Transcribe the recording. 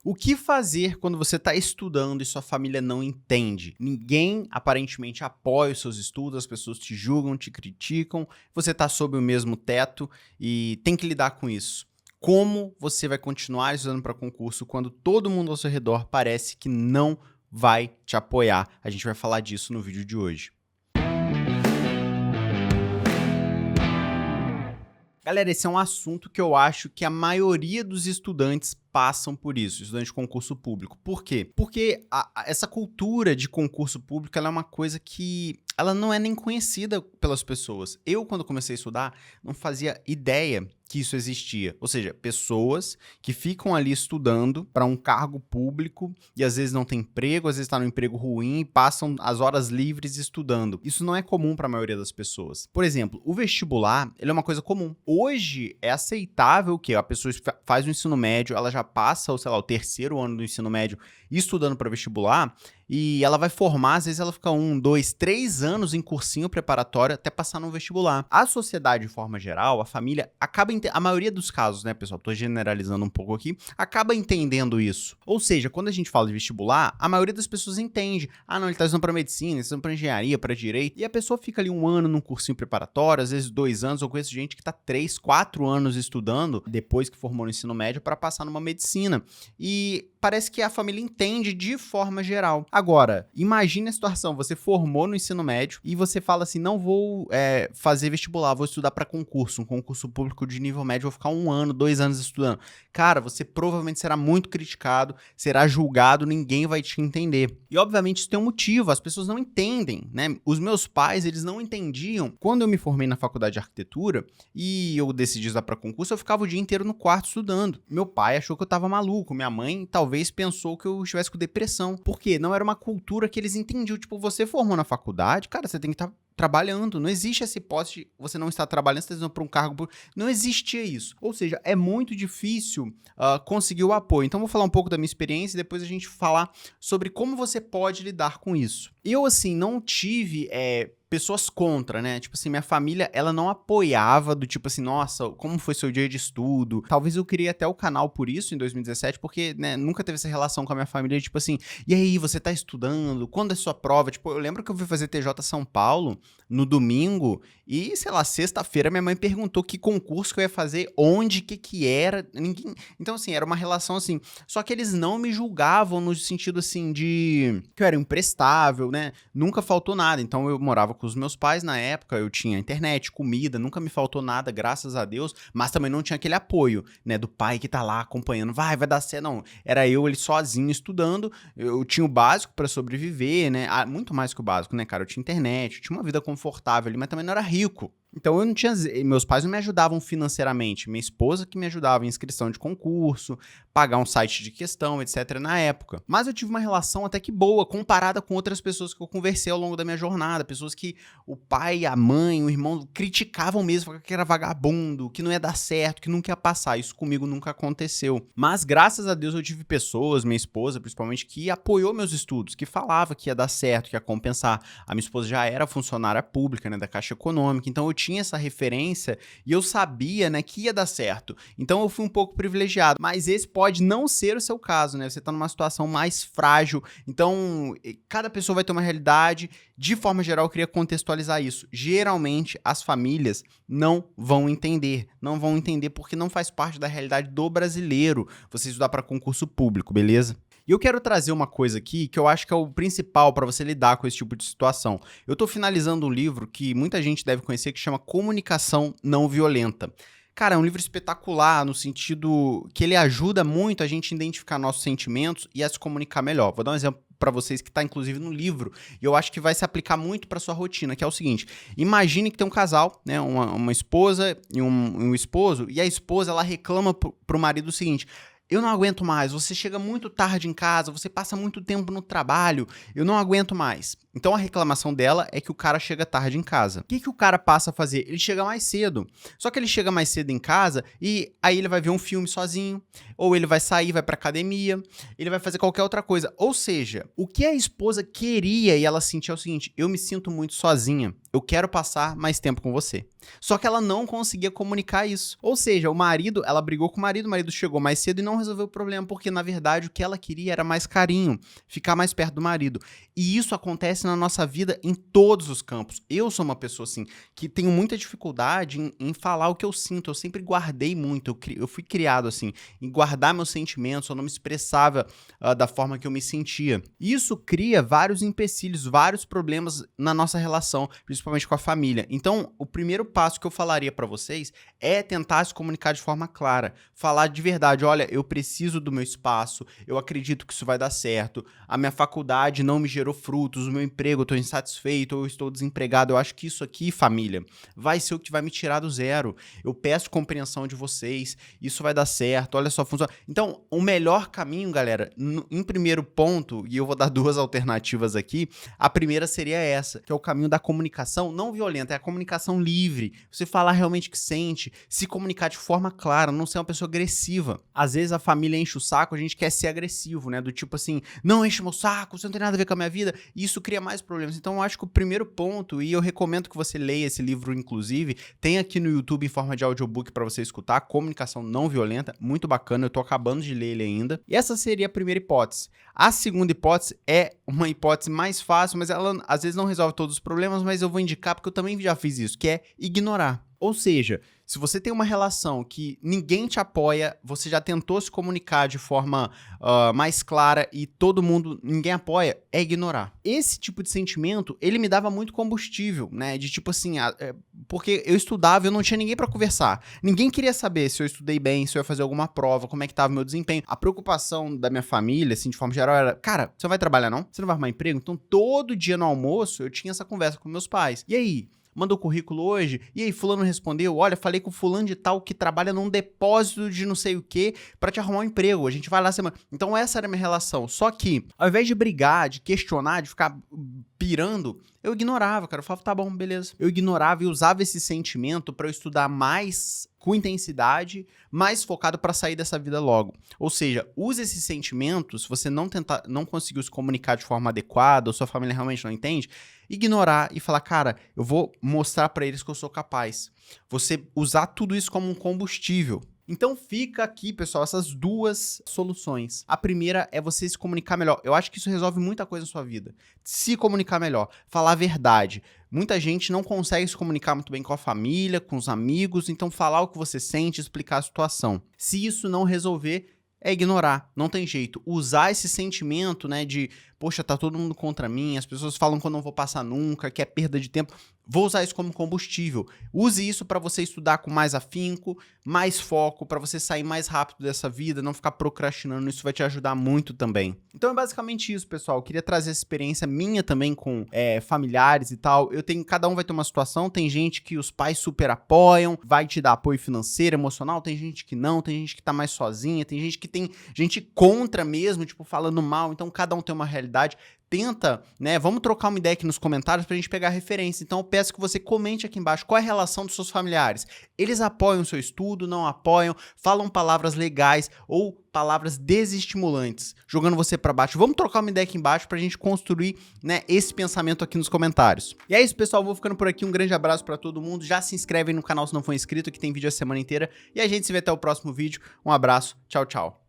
O que fazer quando você está estudando e sua família não entende? Ninguém aparentemente apoia os seus estudos, as pessoas te julgam, te criticam, você está sob o mesmo teto e tem que lidar com isso. Como você vai continuar estudando para concurso quando todo mundo ao seu redor parece que não vai te apoiar? A gente vai falar disso no vídeo de hoje. Galera, esse é um assunto que eu acho que a maioria dos estudantes passam por isso, estudante de concurso público. Por quê? Porque essa cultura de concurso público ela é uma coisa que ela não é nem conhecida pelas pessoas. Eu, quando comecei a estudar, não fazia ideia que isso existia. Ou seja, pessoas que ficam ali estudando para um cargo público e às vezes não tem emprego, às vezes está num emprego ruim e passam as horas livres estudando. Isso não é comum para a maioria das pessoas. Por exemplo, o vestibular, ele é uma coisa comum. Hoje é aceitável que a pessoa faz o ensino médio, ela já passa, sei lá, o terceiro ano do ensino médio estudando para vestibular e ela vai formar, às vezes ela fica 1, 2, 3 anos em cursinho preparatório até passar no vestibular. A sociedade, de forma geral, a família, a maioria dos casos, né, pessoal, tô generalizando um pouco aqui, acaba entendendo isso. Ou seja, quando a gente fala de vestibular, a maioria das pessoas entende. Ah, não, ele tá estudando para medicina, ele tá estudando para engenharia, para direito, e a pessoa fica ali 1 ano num cursinho preparatório, às vezes 2 anos, eu conheço gente que tá 3, 4 anos estudando depois que formou no ensino médio para passar numa medicina. E parece que a família entende de forma geral. Agora, imagine a situação, você formou no ensino médio e você fala assim, não vou fazer vestibular, vou estudar para concurso, um concurso público de nível médio, vou ficar 1 ano, 2 anos estudando. Cara, você provavelmente será muito criticado, será julgado, ninguém vai te entender. E obviamente isso tem um motivo, as pessoas não entendem, né? Os meus pais, eles não entendiam. Quando eu me formei na faculdade de arquitetura e eu decidi estudar para concurso, eu ficava o dia inteiro no quarto estudando. Meu pai achou que eu tava maluco, minha mãe talvez pensou que eu estivesse com depressão. Por quê? Não era uma cultura que eles entendiam. Tipo, você formou na faculdade, cara, você tem que estar trabalhando. Não existe essa hipótese de você não estar trabalhando, você está indo para um cargo. Não existia isso. Ou seja, é muito difícil conseguir o apoio. Então, vou falar um pouco da minha experiência e depois a gente falar sobre como você pode lidar com isso. Eu, assim, não tive pessoas contra, né? Tipo assim, minha família, ela não apoiava do tipo assim, nossa, como foi seu dia de estudo? Talvez eu criei até o canal por isso em 2017, porque, né, nunca teve essa relação com a minha família, tipo assim, e aí, você tá estudando? Quando é sua prova? Tipo, eu lembro que eu fui fazer TJ São Paulo no domingo e, sei lá, sexta-feira minha mãe perguntou que concurso que eu ia fazer, onde, que era, ninguém... Então, assim, era uma relação assim, só que eles não me julgavam no sentido, assim, de que eu era imprestável, né? Nunca faltou nada, então eu morava com os meus pais na época, eu tinha internet, comida, nunca me faltou nada, graças a Deus, mas também não tinha aquele apoio, né, do pai que tá lá acompanhando, vai dar certo, não, era ele sozinho estudando, eu tinha o básico pra sobreviver, né, muito mais que o básico, né, cara, eu tinha internet, eu tinha uma vida confortável ali, mas também não era rico. Então eu não tinha, meus pais não me ajudavam financeiramente, minha esposa que me ajudava em inscrição de concurso, pagar um site de questão, etc. na época. Mas eu tive uma relação até que boa, comparada com outras pessoas que eu conversei ao longo da minha jornada, pessoas que o pai, a mãe, o irmão criticavam mesmo, falavam que era vagabundo, que não ia dar certo, que nunca ia passar. Isso comigo nunca aconteceu. Mas graças a Deus eu tive pessoas, minha esposa principalmente, que apoiou meus estudos, que falava que ia dar certo, que ia compensar. A minha esposa já era funcionária pública, né, da Caixa Econômica, então eu tinha essa referência e eu sabia, né, que ia dar certo. Então eu fui um pouco privilegiado, mas esse pode não ser o seu caso, né? Você tá numa situação mais frágil, então cada pessoa vai ter uma realidade. De forma geral, eu queria contextualizar isso. Geralmente, as famílias não vão entender porque não faz parte da realidade do brasileiro você estudar para concurso público, beleza? E eu quero trazer uma coisa aqui que eu acho que é o principal para você lidar com esse tipo de situação. Eu estou finalizando um livro que muita gente deve conhecer que chama Comunicação Não Violenta. Cara, é um livro espetacular no sentido que ele ajuda muito a gente a identificar nossos sentimentos e a se comunicar melhor. Vou dar um exemplo para vocês que está inclusive no livro e eu acho que vai se aplicar muito para sua rotina, que é o seguinte: imagine que tem um casal, né, uma esposa e um esposo, e a esposa ela reclama pro marido o seguinte: eu não aguento mais, você chega muito tarde em casa, você passa muito tempo no trabalho, eu não aguento mais. Então a reclamação dela é que o cara chega tarde em casa. O que o cara passa a fazer? Ele chega mais cedo. Só que ele chega mais cedo em casa e aí ele vai ver um filme sozinho, ou ele vai sair, vai pra academia, ele vai fazer qualquer outra coisa. Ou seja, o que a esposa queria e ela sentia é o seguinte: eu me sinto muito sozinha, eu quero passar mais tempo com você. Só que ela não conseguia comunicar isso. Ou seja, ela brigou com o marido chegou mais cedo e não resolveu o problema, porque na verdade o que ela queria era mais carinho, ficar mais perto do marido. E isso acontece na nossa vida em todos os campos. Eu sou uma pessoa assim, que tenho muita dificuldade em falar o que eu sinto, eu sempre guardei muito, eu fui criado assim, em guardar meus sentimentos, eu não me expressava da forma que eu me sentia. Isso cria vários empecilhos, vários problemas na nossa relação, principalmente com a família. Então, o primeiro passo que eu falaria para vocês é tentar se comunicar de forma clara, falar de verdade, olha, eu preciso do meu espaço, eu acredito que isso vai dar certo, a minha faculdade não me gerou frutos, o meu emprego, eu estou insatisfeito, ou eu estou desempregado, eu acho que isso aqui, família, vai ser o que vai me tirar do zero, eu peço compreensão de vocês, isso vai dar certo, olha só, funciona. Então, o melhor caminho, galera, em primeiro ponto, e eu vou dar duas alternativas aqui, a primeira seria essa, que é o caminho da comunicação não violenta, é a comunicação livre, você falar realmente o que sente, se comunicar de forma clara, não ser uma pessoa agressiva. Às vezes a família enche o saco, a gente quer ser agressivo, né, do tipo assim, não enche meu saco, você não tem nada a ver com a minha vida, e isso cria mais problemas. Então eu acho que o primeiro ponto, e eu recomendo que você leia esse livro, inclusive, tem aqui no YouTube em forma de audiobook para você escutar, Comunicação Não Violenta, muito bacana, eu tô acabando de ler ele ainda. E essa seria a primeira hipótese. A segunda hipótese é uma hipótese mais fácil, mas ela às vezes não resolve todos os problemas, mas eu vou indicar porque eu também já fiz isso, que é ignorar. Ou seja, se você tem uma relação que ninguém te apoia, você já tentou se comunicar de forma mais clara e ninguém apoia, é ignorar. Esse tipo de sentimento, ele me dava muito combustível, né? De tipo assim, porque eu estudava e eu não tinha ninguém pra conversar. Ninguém queria saber se eu estudei bem, se eu ia fazer alguma prova, como é que tava o meu desempenho. A preocupação da minha família, assim, de forma geral, era, cara, você não vai trabalhar não? Você não vai arrumar emprego? Então, todo dia no almoço, eu tinha essa conversa com meus pais. E aí? Mandou currículo hoje, e aí fulano respondeu, olha, falei com fulano de tal que trabalha num depósito de não sei o que pra te arrumar um emprego, a gente vai lá semana. Então essa era a minha relação, só que ao invés de brigar, de questionar, de ficar pirando, eu ignorava, cara, eu falava, tá bom, beleza. Eu ignorava e usava esse sentimento pra eu estudar mais com intensidade, mais focado para sair dessa vida logo. Ou seja, use esse sentimento, se você não conseguiu se comunicar de forma adequada, ou sua família realmente não entende, ignorar e falar, cara, eu vou mostrar para eles que eu sou capaz. Você usar tudo isso como um combustível. Então fica aqui, pessoal, essas duas soluções. A primeira é você se comunicar melhor. Eu acho que isso resolve muita coisa na sua vida. Se comunicar melhor, falar a verdade. Muita gente não consegue se comunicar muito bem com a família, com os amigos, então falar o que você sente, explicar a situação. Se isso não resolver, é ignorar, não tem jeito. Usar esse sentimento, né, de, poxa, tá todo mundo contra mim, as pessoas falam que eu não vou passar nunca, que é perda de tempo. Vou usar isso como combustível. Use isso para você estudar com mais afinco, mais foco, para você sair mais rápido dessa vida, não ficar procrastinando, isso vai te ajudar muito também. Então é basicamente isso, pessoal. Eu queria trazer essa experiência minha também com familiares e tal. Cada um vai ter uma situação, tem gente que os pais super apoiam, vai te dar apoio financeiro, emocional, tem gente que não, tem gente que tá mais sozinha, tem gente que tem gente contra mesmo, tipo, falando mal, então cada um tem uma realidade. Tenta, né, vamos trocar uma ideia aqui nos comentários pra gente pegar referência. Então eu peço que você comente aqui embaixo qual é a relação dos seus familiares. Eles apoiam o seu estudo, não apoiam, falam palavras legais ou palavras desestimulantes, jogando você pra baixo. Vamos trocar uma ideia aqui embaixo pra gente construir, né, esse pensamento aqui nos comentários. E é isso, pessoal, vou ficando por aqui, um grande abraço pra todo mundo, já se inscreve aí no canal se não for inscrito, que tem vídeo a semana inteira, e a gente se vê até o próximo vídeo. Um abraço, tchau, tchau.